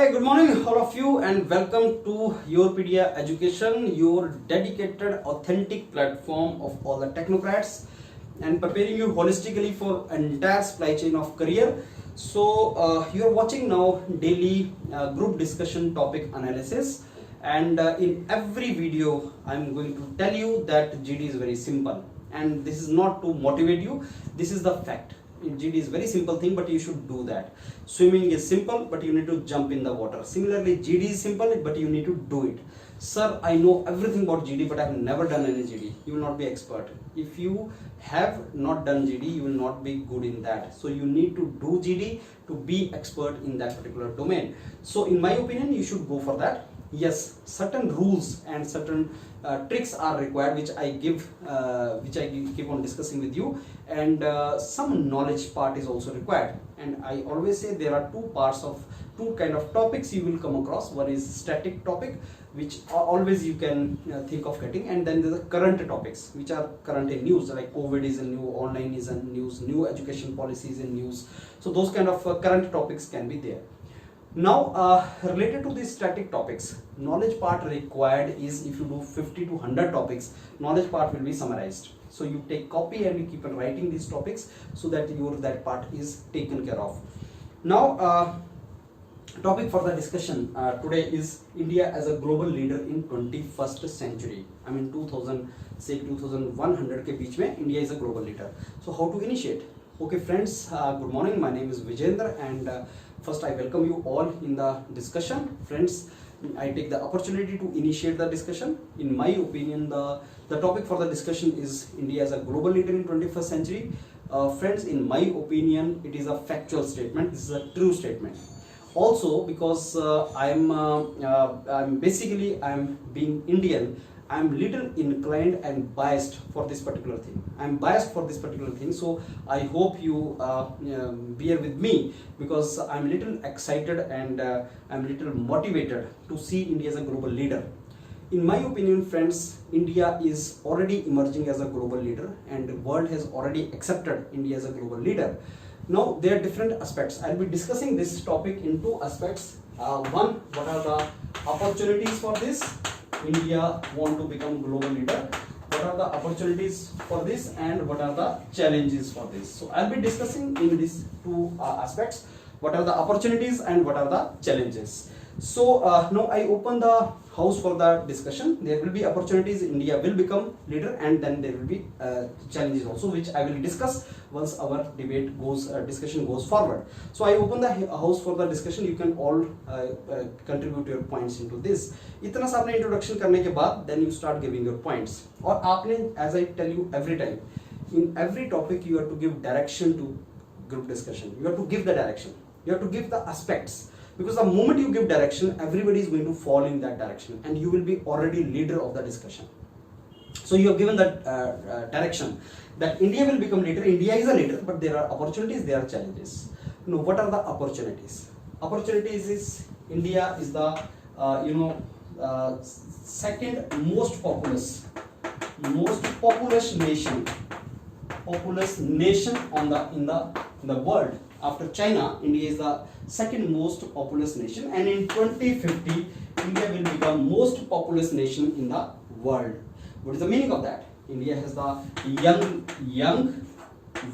Hi, good morning, all of you, and welcome to Yourpedia Education, your dedicated, authentic platform of all the technocrats, and preparing you holistically for entire supply chain of career. So, you are watching now daily group discussion topic analysis, and in every video, I'm going to tell you that GD is very simple, and this is not to motivate you. This is the fact. GD is very simple thing, but you should do that. Swimming is simple, but you need to jump in the water. Similarly, GD is simple, but you need to do it. Sir, I know everything about GD, but I have never done any GD. You will not be expert. If you have not done GD, you will not be good in that. So you need to do GD to be expert in that particular domain. So in my opinion, you should go for that. Yes, certain rules and certain tricks are required, which I keep on discussing with you, and some knowledge part is also required. And I always say there are two kind of topics you will come across. One is static topic, which always you can think of getting, and then there's the current topics, which are current in news, like COVID is in news, online is in news, new education policies in news. So those kind of current topics can be there. Now, related to these static topics, knowledge part required is if you do 50 to 100 topics, knowledge part will be summarized. So you take copy and you keep on writing these topics so that that part is taken care of. Now, topic for the discussion today is India as a global leader in 21st century. I mean 2100 के बीच में India is a global leader. So how to initiate? Okay friends, good morning. My name is Vijendra, and first I welcome you all in the discussion. Friends, I take the opportunity to initiate the discussion. In my opinion, the topic for the discussion is India as a global leader in 21st century. Friends, in my opinion, it is a factual statement. This is a true statement. Also, because I'm being Indian, I'm little inclined and biased for this particular thing. So I hope you bear with me, because I'm little excited and I'm little motivated to see India as a global leader. In my opinion, friends, India is already emerging as a global leader, and the world has already accepted India as a global leader. Now, there are different aspects. I'll be discussing this topic in two aspects. One, what are the opportunities for this? India want to become global leader. What are the opportunities for this, and what are the challenges for this? So I'll be discussing in these two aspects. What are the opportunities and what are the challenges? So now I open the house for the discussion. There will be opportunities. India will become leader, and then there will be challenges also, which I will discuss once our discussion goes forward. So I open the house for the discussion. You can all contribute your points into this. इतना सा आपने introduction करने के बाद then you start giving your points. और आपने, as I tell you every time, in every topic you have to give direction to group discussion. You have to give the direction. You have to give the aspects. Because the moment you give direction, everybody is going to fall in that direction, and you will be already leader of the discussion. So you have given that direction that India will become leader. India is a leader, but there are opportunities, there are challenges. Now, what are the opportunities? Opportunities is India is the second most populous nation in the world. After China, India is the second most populous nation, and in 2050, India will become most populous nation in the world. What is the meaning of that? India has the young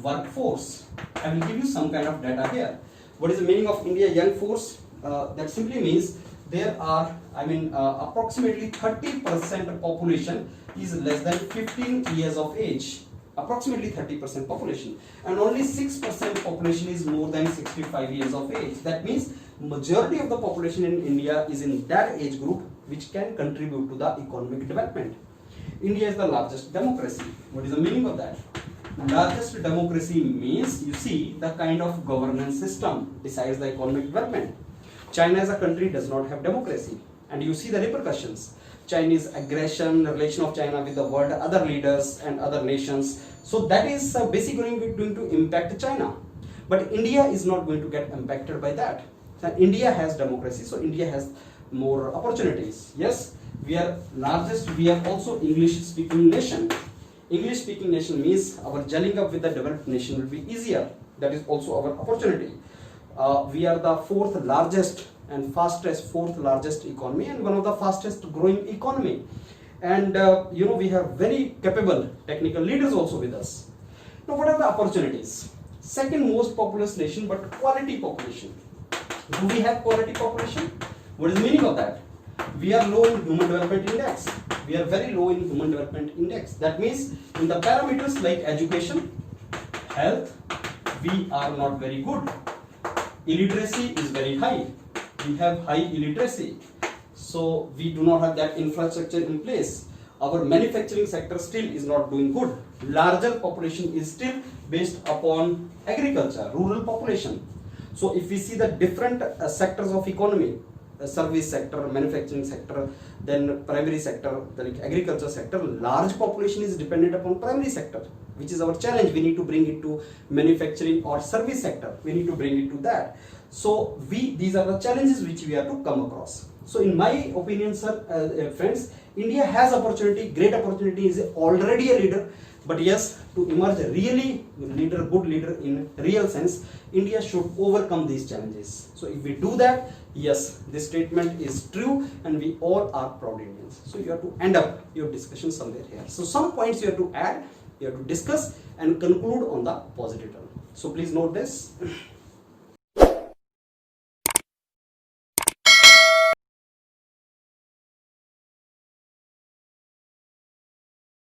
workforce. I will give you some kind of data here. What is the meaning of India young force? That simply means there are, approximately 30% population is less than 15 years of age. Approximately 30% population, and only 6% population is more than 65 years of age. That means majority of the population in India is in that age group, which can contribute to the economic development. India is the largest democracy. What is the meaning of that? Largest democracy means, you see, the kind of governance system decides the economic development. China as a country does not have democracy, and you see the repercussions. Chinese aggression, relation of China with the world, other leaders and other nations. So that is basically going to impact China. But India is not going to get impacted by that. So India has democracy, so India has more opportunities. Yes, we are largest. We are also English-speaking nation. English-speaking nation means our gelling up with the developed nation will be easier. That is also our opportunity. We are the fourth largest and fastest, fourth largest economy, and one of the fastest growing economy. And we have very capable technical leaders also with us. Now, what are the opportunities? Second most populous nation, but quality population. Do we have quality population? What is the meaning of that? We are low in human development index. We are very low in human development index. That means in the parameters like education, health, we are not very good. Illiteracy is very high. We have high illiteracy. So we do not have that infrastructure in place. Our manufacturing sector still is not doing good. Larger population is still based upon agriculture, rural population. So if we see the different sectors of economy, service sector, manufacturing sector, then primary sector, like agriculture sector, large population is dependent upon primary sector, which is our challenge. We need to bring it to manufacturing or service sector. We need to bring it to that. So these are the challenges which we have to come across. So in my opinion, sir, friends, India has opportunity, great opportunity, is already a leader. But yes, to emerge a really leader, good leader in real sense, India should overcome these challenges. So if we do that, yes, this statement is true and we all are proud Indians. So you have to end up your discussion somewhere here. So some points you have to add, you have to discuss and conclude on the positive term. So please note this.